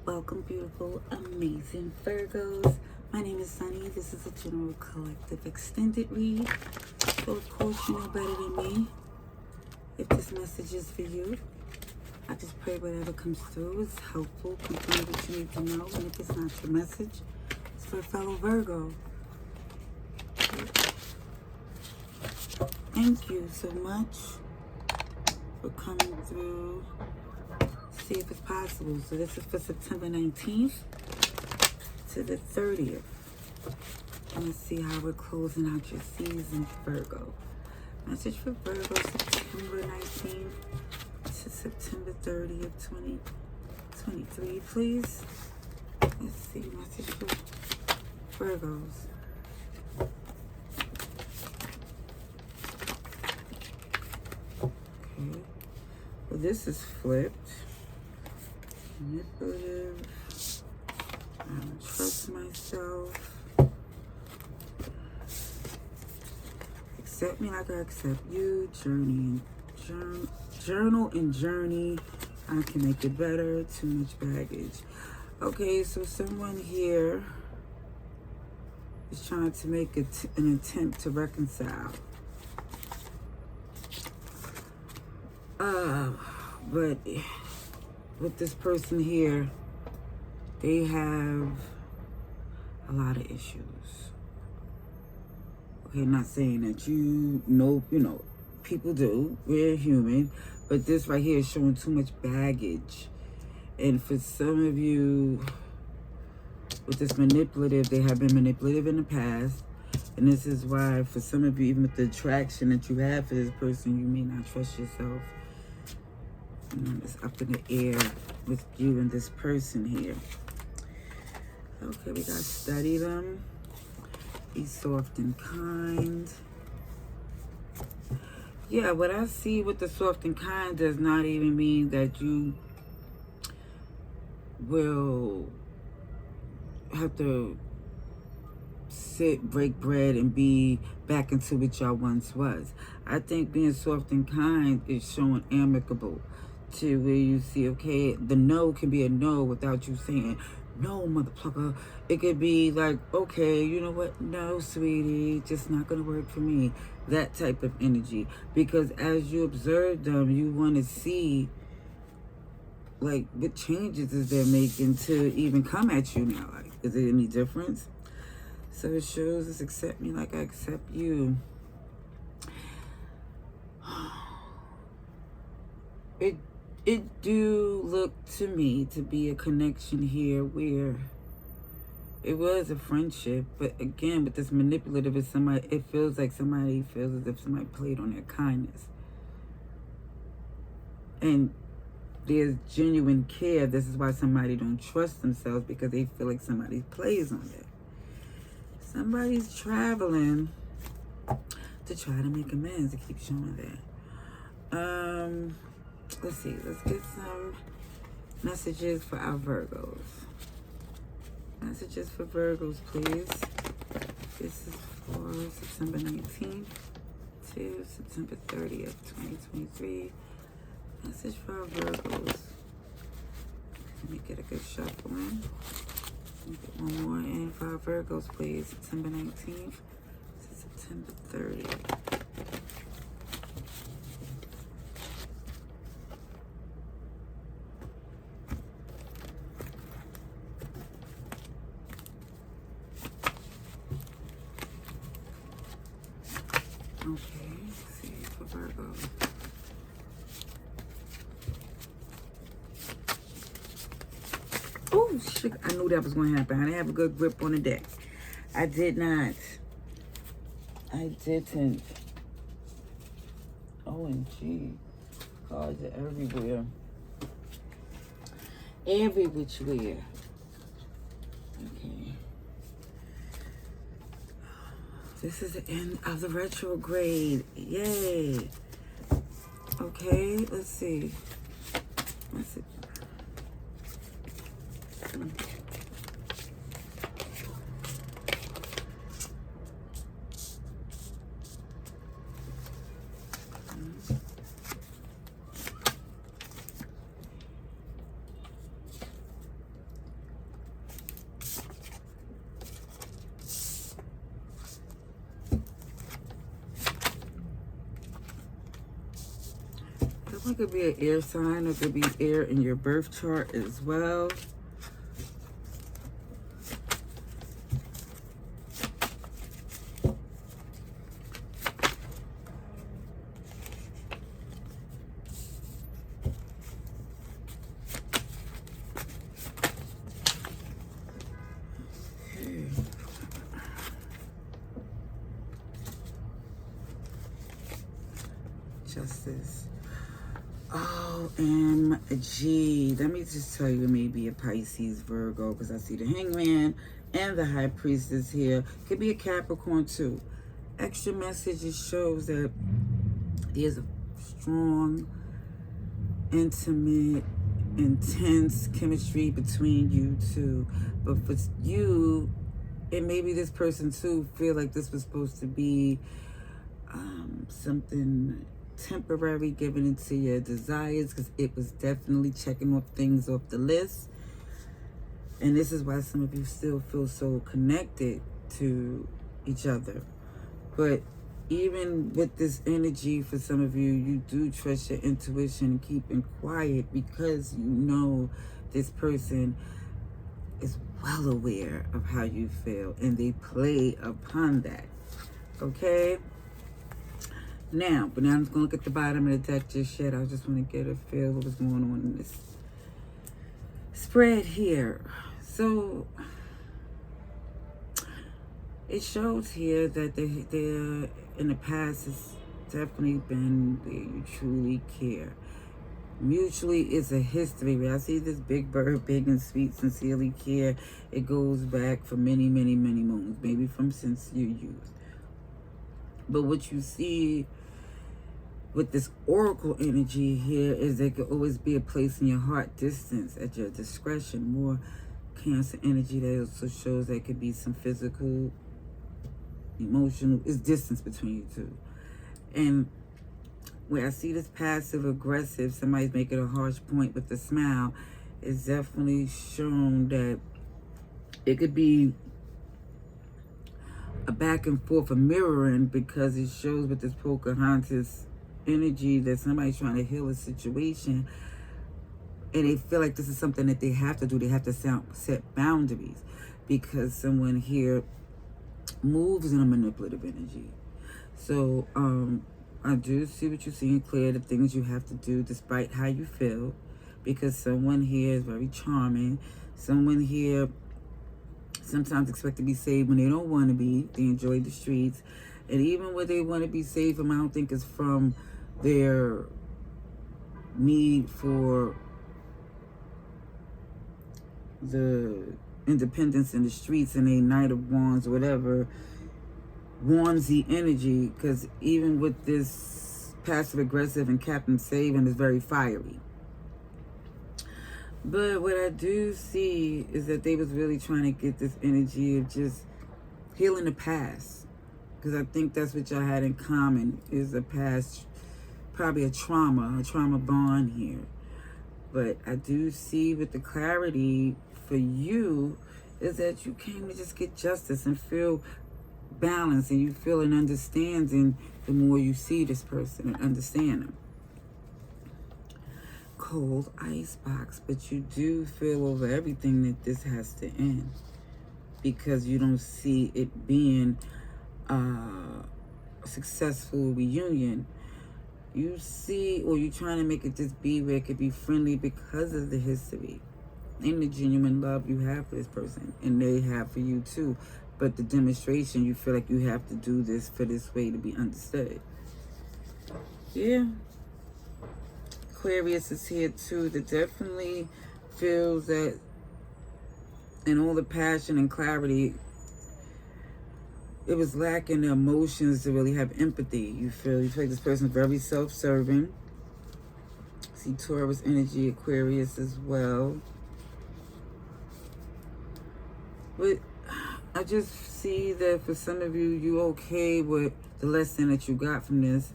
Welcome, beautiful, amazing Virgos. My name is Sunny. This is a general collective extended read. So, of course, you know better than me. If this message is for you, I just pray whatever comes through is helpful, confirm what you need to know. And if it's not your message, it's for a fellow Virgo. Thank you so much for coming through. See if it's possible. So this is for September 19th to the 30th. And let's see how we're closing out your season, Virgo. Message for Virgo, September 19th to September 30th, 2023, please. Let's see, message for Virgos. Okay. Well, this is flipped. Manipulative. I don't trust myself. Accept me like I accept you. Journal and journey. I can make it better. Too much baggage. Okay, so someone here is trying to make an attempt to reconcile. But with this person here, they have a lot of issues. Okay, not saying that you know, people do. We're human. But this right here is showing too much baggage. And for some of you, with this manipulative, they have been manipulative in the past. And this is why, for some of you, even with the attraction that you have for this person, you may not trust yourself. It's up in the air with you and this person here. Okay, we got study them. Be soft and kind. Yeah, what I see with the soft and kind does not even mean that you will have to sit, break bread, and be back into what y'all once was. I think being soft and kind is showing amicable to where you see, okay, the no can be a no without you saying, no, motherfucker. It could be like, okay, you know what? No, sweetie, just not going to work for me. That type of energy. Because as you observe them, you want to see, like, what changes is they're making to even come at you now. Like, is there any difference? So it shows us accept me like I accept you. It do look to me to be a connection here where it was a friendship, but again, with this manipulative, is somebody. It feels like somebody feels as if somebody played on their kindness, and there's genuine care. This is why somebody don't trust themselves, because they feel like somebody plays on it. Somebody's traveling to try to make amends. It keeps showing that. Let's see. Let's get some messages for our Virgos. Messages for Virgos, please. This is for September 19th to September 30th, 2023. Message for our Virgos. Let me get a good shuffle in. Let me get one more in for our Virgos, please. September 19th to September 30th. Okay, let's see for Virgo. Oh, shit. I knew that was going to happen. I didn't have a good grip on the deck. I did not. I didn't. OMG. Cards are everywhere. Every which way. Okay. This is the end of the retrograde. Yay. Okay, let's see. What's it? Someone could be an air sign, or it could be air in your birth chart as well. Justice. OMG. Let me just tell you, it may be a Pisces, Virgo, because I see the Hangman and the High Priestess here. Could be a Capricorn too. Extra messages shows that there's a strong, intimate, intense chemistry between you two. But for you, and maybe this person too, feel like this was supposed to be something temporary, giving into your desires, because it was definitely checking off things off the list. And this is why some of you still feel so connected to each other. But even with this energy, for some of you, you do trust your intuition and keeping quiet, because you know this person is well aware of how you feel, and they play upon that. Okay? Now, but now I'm just going to look at the bottom of the deck just yet. I just want to get a feel of what's going on in this spread here. So, it shows here that they're in the past, it's definitely been where you truly care. Mutually, it's a history. Where I see this big bird, big and sweet, sincerely care. It goes back for many, many, many moons, maybe from since your youth. But what you see with this oracle energy here is there could always be a place in your heart, distance at your discretion. More Cancer energy that also shows there could be some physical, emotional, it's distance between you two. And where I see this passive aggressive, somebody's making a harsh point with a smile, it's definitely shown that it could be a back and forth, a mirroring, because it shows with this Pocahontas energy that somebody's trying to heal a situation, and they feel like this is something that they have to do. They have to set boundaries, because someone here moves in a manipulative energy. So I do see what you're seeing clear, the things you have to do despite how you feel, because someone here is very charming. Someone here sometimes expect to be saved when they don't want to be. They enjoy the streets. And even when they want to be saved from, I don't think it's from their need for the independence in the streets and a Knight of Wands or whatever, Wandsy energy, because even with this passive aggressive and Captain Saving is very fiery. But what I do see is that they was really trying to get this energy of just healing the past, because I think that's what y'all had in common, is a past, probably a trauma bond here. But I do see with the clarity for you is that you came to just get justice and feel balance, and you feel an understanding the more you see this person and understand them. Cold ice box, but you do feel over everything that this has to end, because you don't see it being a successful reunion. You see, or you're trying to make it just be where it could be friendly because of the history and the genuine love you have for this person, and they have for you too. But the demonstration, you feel like you have to do this for this way to be understood. Yeah. Aquarius is here too, that definitely feels that in all the passion and clarity, it was lacking the emotions to really have empathy. You feel like this person's very self-serving. See Taurus energy, Aquarius as well. But I just see that for some of you, you okay with the lesson that you got from this.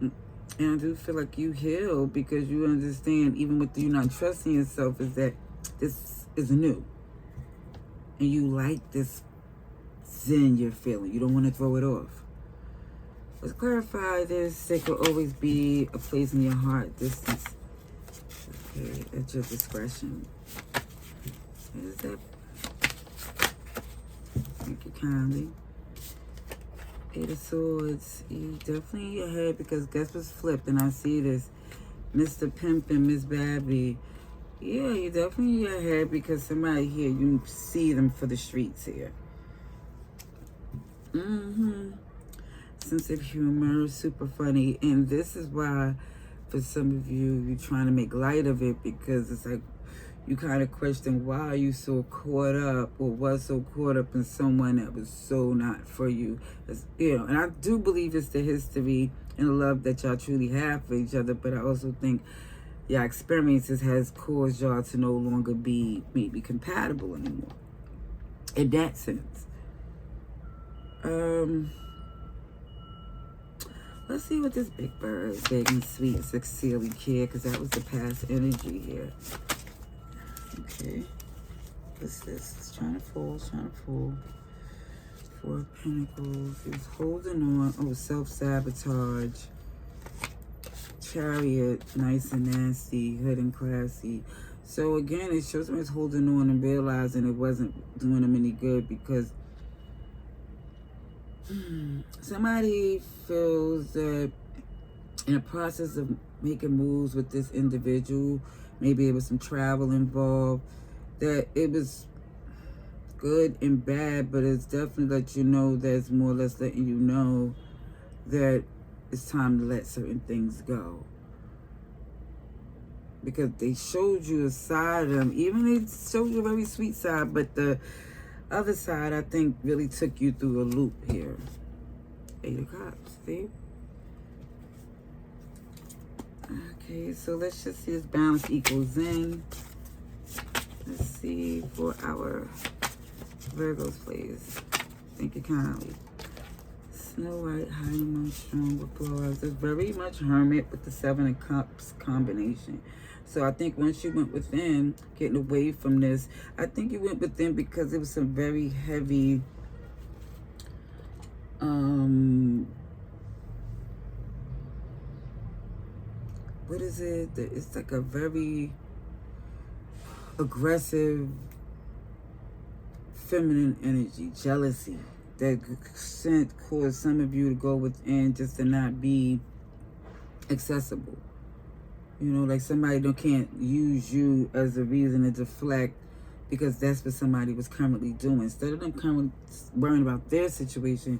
And I do feel like you heal, because you understand, even with you not trusting yourself, is that this is new. And you like this zen you're feeling. You don't want to throw it off. Let's clarify this. There could always be a place in your heart. Distance. Okay, at your discretion. Is that? Thank you kindly. Eight of Swords. You definitely ahead because guess what's flipped? And I see this. Mr. Pimp and Miss Babby. Yeah, you definitely ahead because somebody here, you see them for the streets here. Sense of humor, super funny. And this is why, for some of you, you're trying to make light of it because it's like you kind of question why are you so caught up or was so caught up in someone that was so not for you. As, you know, and I do believe it's the history and the love that y'all truly have for each other, but I also think your experiences has caused y'all to no longer be maybe compatible anymore. In that sense. Let's see what this big bird, big and sweet, sincerely care, because that was the past energy here. Okay. What's this? It's trying to fall, Four of Pentacles. He's holding on. Oh, self-sabotage. Chariot, nice and nasty, hood and classy. So again, it shows him he's holding on and realizing it wasn't doing him any good because somebody feels that in the process of making moves with this individual, maybe there was some travel involved, that it was good and bad, but it's definitely let you know that's more or less letting you know that it's time to let certain things go. Because they showed you a side of them, even they showed you a very sweet side, but the other side, I think, really took you through a loop here. Eight of Cups, see? Okay, so let's just see this balance equals Zen. Let's see for our Virgos, please. Thank you kindly. Snow White, hiding among strong with blowouts. There's very much Hermit with the Seven of Cups combination. So I think once you went within, getting away from this, I think you went within because it was some very heavy, what is it? It's like a very aggressive, feminine energy, jealousy, that caused some of you to go within just to not be accessible. You know, like somebody can't use you as a reason to deflect because that's what somebody was currently doing. Instead of them currently worrying about their situation,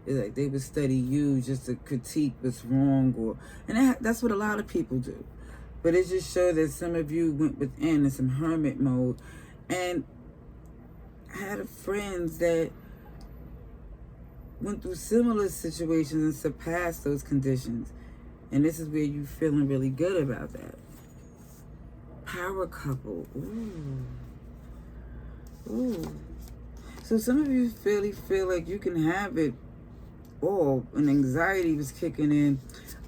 it's like they would study you just to critique what's wrong, and that's what a lot of people do. But it just showed that some of you went within in some hermit mode and had friends that went through similar situations and surpassed those conditions. And this is where you feeling really good about that. Power couple. Ooh. Ooh. So some of you really feel like you can have it all. And anxiety was kicking in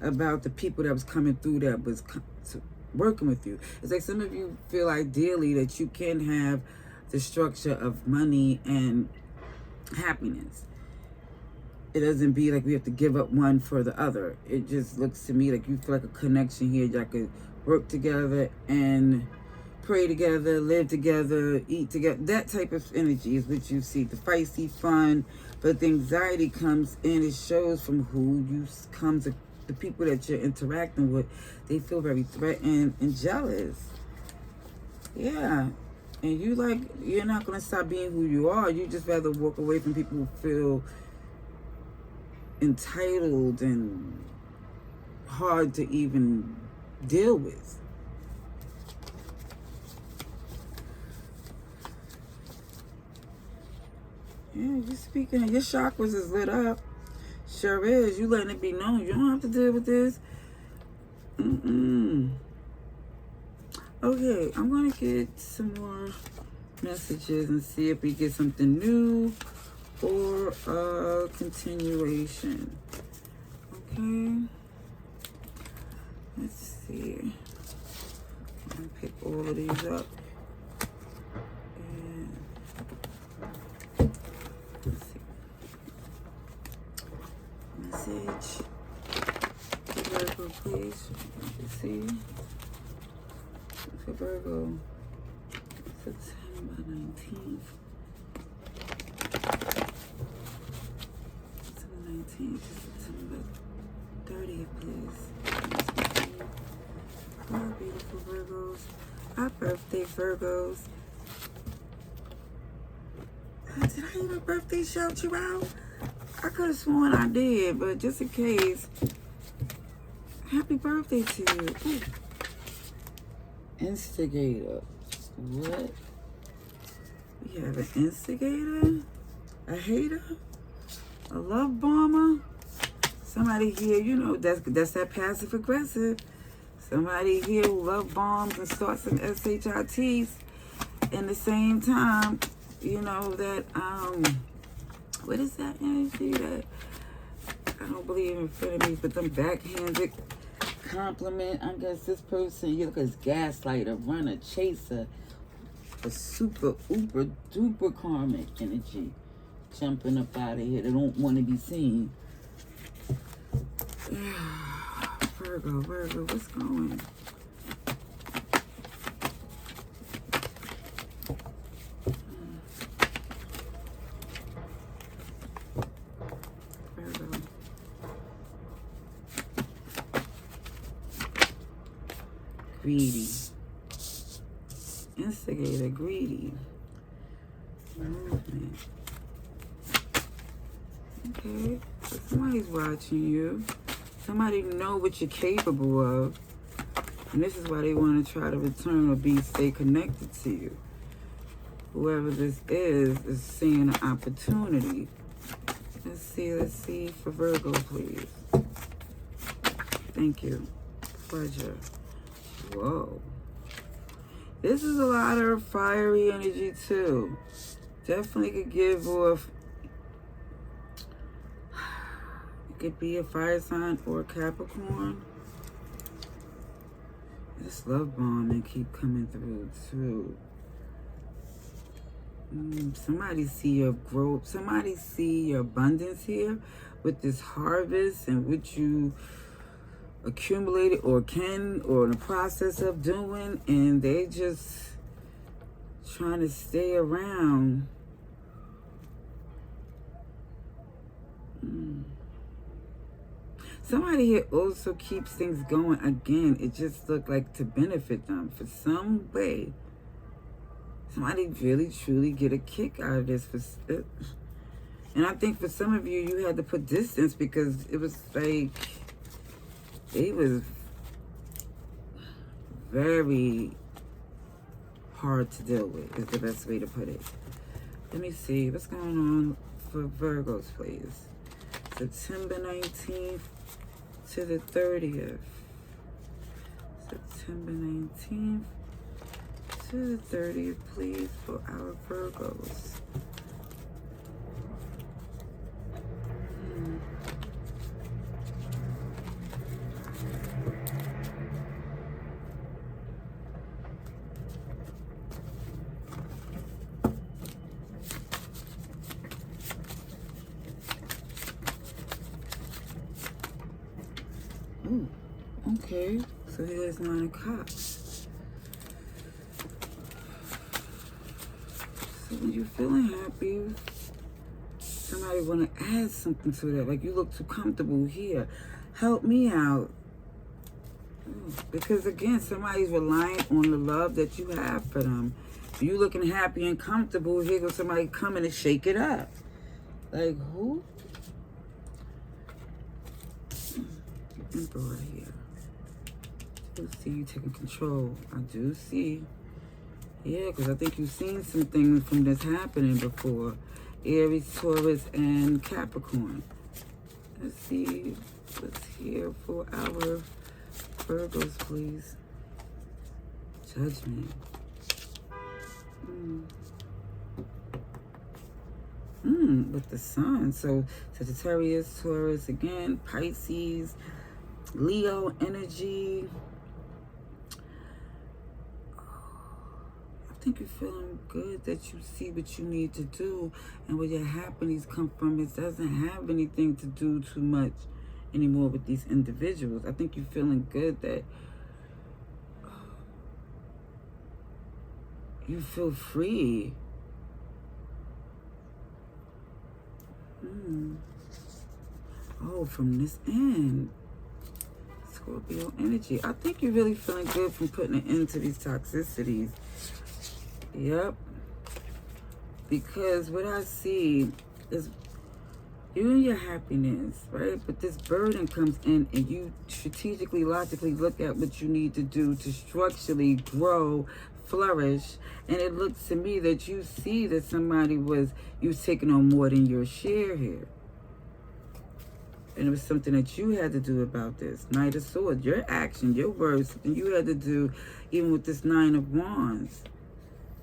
about the people that was coming through that was working with you. It's like some of you feel ideally that you can have the structure of money and happiness. It doesn't be like we have to give up one for the other. It just looks to me like you feel like a connection here. Y'all could work together and pray together, live together, eat together. That type of energy is what you see. The feisty fun, but the anxiety comes in. It shows from who you come to, the people that you're interacting with. They feel very threatened and jealous. Yeah. And you're not going to stop being who you are. You just rather walk away from people who feel entitled and hard to even deal with. Yeah, you're speaking. Your chakras is lit up. Sure is. You letting it be known. You don't have to deal with this. Okay, I'm going to get some more messages and see if we get something new or a continuation. Okay. Let's see. I'm going to pick all of these up. And let's see. Message. see, for Virgo, September 19th. September 19th to September 30th, please. Oh, beautiful Virgos. Our birthday Virgos. Did I even birthday shout you out? I could have sworn I did, but just in case, happy birthday to you. Ooh. Instigator. What? We have an instigator, a hater, a love bomber. Somebody here, you know, that's that passive aggressive. Somebody here who love bombs and start some SHITs. In the same time, you know that what is that energy that I don't believe in frenemies, but them backhanded compliment. I guess this person, you look as gaslighter, runner, chaser, a super uber duper karmic energy jumping up out of here. They don't want to be seen. Virgo, what's going? Virgo. Greedy. Instigator, greedy. Movement. Okay, so somebody's watching you. Somebody know what you're capable of. And this is why they want to try to return or stay connected to you. Whoever this is seeing an opportunity. Let's see for Virgo, please. Thank you. Pleasure. Whoa. This is a lot of fiery energy too. Definitely could give off. It could be a fire sign or a Capricorn. This love bombing keep coming through too. Somebody see your growth. Somebody see your abundance here with this harvest and what you accumulated or in the process of doing, and they just trying to stay around. Somebody here also keeps things going. Again, it just looked like to benefit them for some way. Somebody really truly get a kick out of this. And I think for some of you, you had to put distance because it was like, it was very hard to deal with, is the best way to put it. Let me see, what's going on for Virgos, please? September 19th to the 30th. September 19th to the 30th, please, for our Virgos. Ooh, okay, so here's 9 of Cups. So when you're feeling happy, somebody want to add something to that. Like, you look too comfortable here. Help me out. Because again, somebody's relying on the love that you have for them. You looking happy and comfortable, here goes somebody coming to shake it up. Like, who? Emperor here. I do see you taking control. I do see. Yeah, because I think you've seen some things from this happening before. Aries, Taurus, and Capricorn. Let's see what's here for our Virgos, please. Judgment. With the sun. So Sagittarius, Taurus again, Pisces, Leo energy. I think you're feeling good that you see what you need to do, and where your happiness come from, it doesn't have anything to do too much anymore with these individuals. I think you're feeling good that you feel free. Oh, from this end. Scorpio energy. I think you're really feeling good from putting an end to these toxicities. Yep. Because what I see is you and your happiness, right? But this burden comes in and you strategically, logically look at what you need to do to structurally grow, flourish. And it looks to me that you see that you've taken on more than your share here. And it was something that you had to do about this. Knight of Swords, your action, your words, something you had to do, even with this Nine of Wands.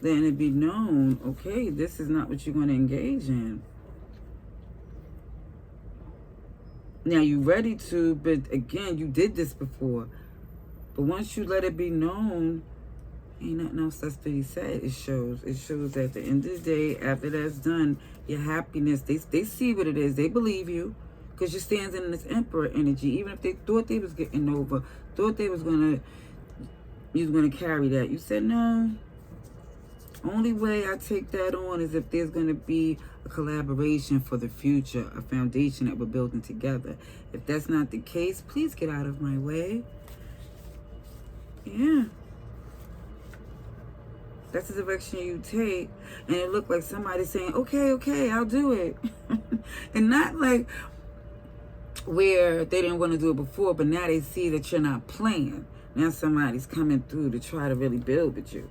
Then it be known, okay, this is not what you're going to engage in. Now, you're ready to, but again, you did this before. But once you let it be known, ain't nothing else that's to be said. It shows that at the end of the day, after that's done, your happiness, they see what it is. They believe you. Because you're standing in this Emperor energy. Even if they thought they was getting over, thought they was you was gonna carry that. You said, no. Only way I take that on is if there's gonna be a collaboration for the future, a foundation that we're building together. If that's not the case, please get out of my way. Yeah. That's the direction you take. And it looked like somebody saying, okay, I'll do it. And not like where they didn't want to do it before, but now they see that you're not playing. Now somebody's coming through to try to really build with you.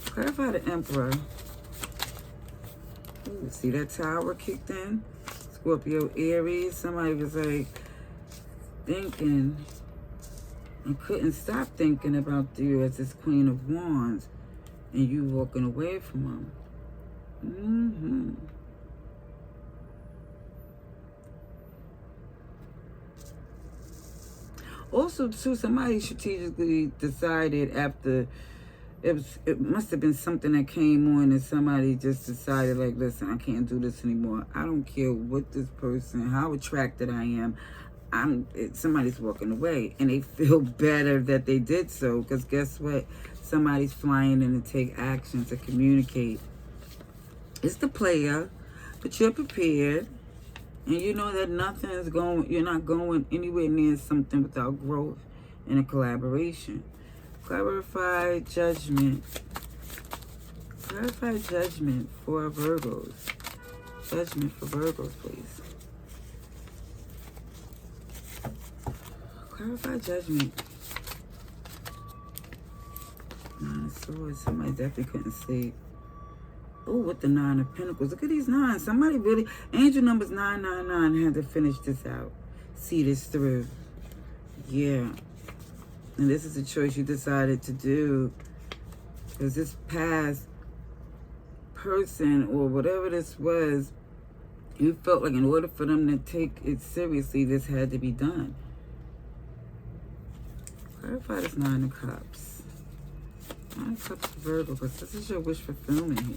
Clarify the Emperor. Ooh, see that tower kicked in? Scorpio, Aries. Somebody was like thinking and couldn't stop thinking about you as this Queen of Wands. And you walking away from them. Also, too, somebody strategically decided after it must have been something that came on and somebody just decided, like, listen, I can't do this anymore. I don't care what this person, how attracted I am. Somebody's walking away, and they feel better that they did so, because guess what? Somebody's flying in to take action to communicate. It's the player, but you're prepared. And you know that you're not going anywhere near something without growth and a collaboration. Clarify judgment. Clarify judgment for our Virgos. Judgment for Virgos, please. Clarify judgment. Nine of Swords. Somebody definitely couldn't sleep. Oh, with the Nine of Pentacles. Look at these nines. Somebody really, angel numbers 999 had to finish this out. See this through. Yeah. And this is a choice you decided to do. Because this past person or whatever this was, you felt like in order for them to take it seriously, this had to be done. Clarify this Nine of Cups. Nine of Cups for Virgo, because this is your wish fulfillment here.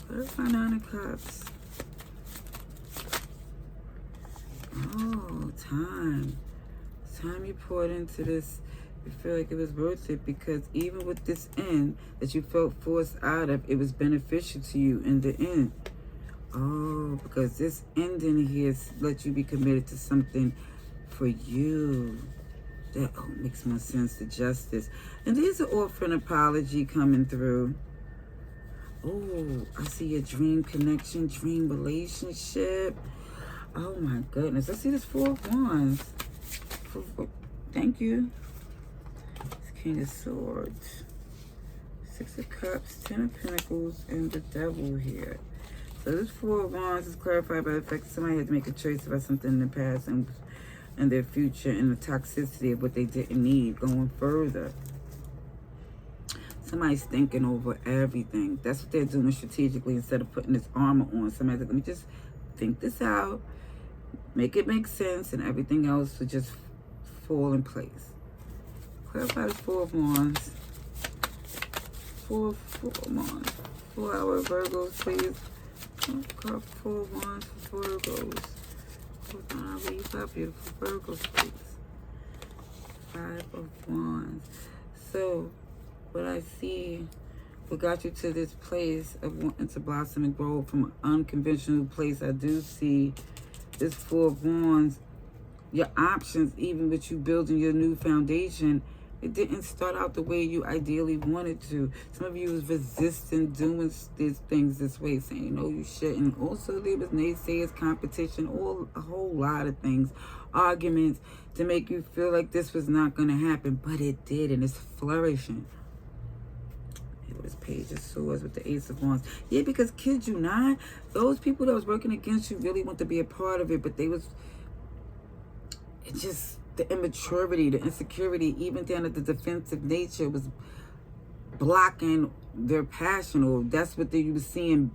Clarify Nine of Cups. Oh, time. Time you poured into this, you feel like it was worth it, because even with this end that you felt forced out of, it was beneficial to you in the end. Oh, because this ending here let you be committed to something for you. That makes more sense to justice. And there's an offer an apology coming through. Oh, I see a dream connection, dream relationship. Oh my goodness. I see this Four of Wands. Thank you. It's King of Swords. Six of Cups, Ten of Pentacles, and the Devil here. So this Four of Wands is clarified by the fact that somebody had to make a choice about something in the past and their future and the toxicity of what they didn't need going further. Somebody's thinking over everything. That's what they're doing strategically instead of putting this armor on. Somebody's like, let me just think this out, make it make sense, and everything else will just fall in place. Clarify the Four of Wands. Four of Wands. 4-hour Virgos, please. Four of Wands for Virgos. I'll read for beautiful Virgos, please. 5 of Wands. So, what I see, what got you to this place of wanting to blossom and grow from an unconventional place, I do see this 4 of Wands. Your options, even with you building your new foundation, it didn't start out the way you ideally wanted to. Some of you was resisting doing these things this way, saying, no, you shouldn't. Also, there was naysayers, competition, a whole lot of things, arguments to make you feel like this was not going to happen. But it did, and it's flourishing. It was Page of Swords with the Ace of Wands. Yeah, because kid you not, those people that was working against you really want to be a part of it, but they was... It's just the immaturity, the insecurity, even down at the defensive nature was blocking their passion, or that's what you were seeing,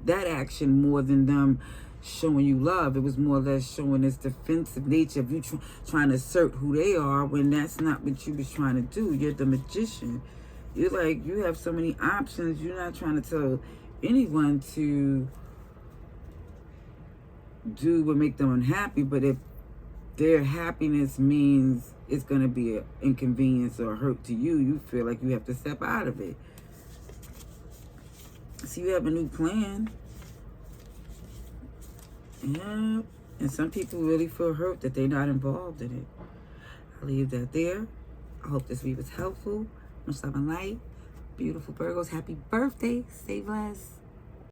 that action more than them showing you love. It was more or less showing this defensive nature of you trying to assert who they are when that's not what you was trying to do. You're the magician. You're like, you have so many options. You're not trying to tell anyone to do what make them unhappy, but if their happiness means it's going to be an inconvenience or a hurt to you, you feel like you have to step out of it. So you have a new plan. Yeah. And some people really feel hurt that they're not involved in it. I'll leave that there. I hope this read was helpful. Much love and light. Beautiful Virgos. Happy birthday. Stay blessed.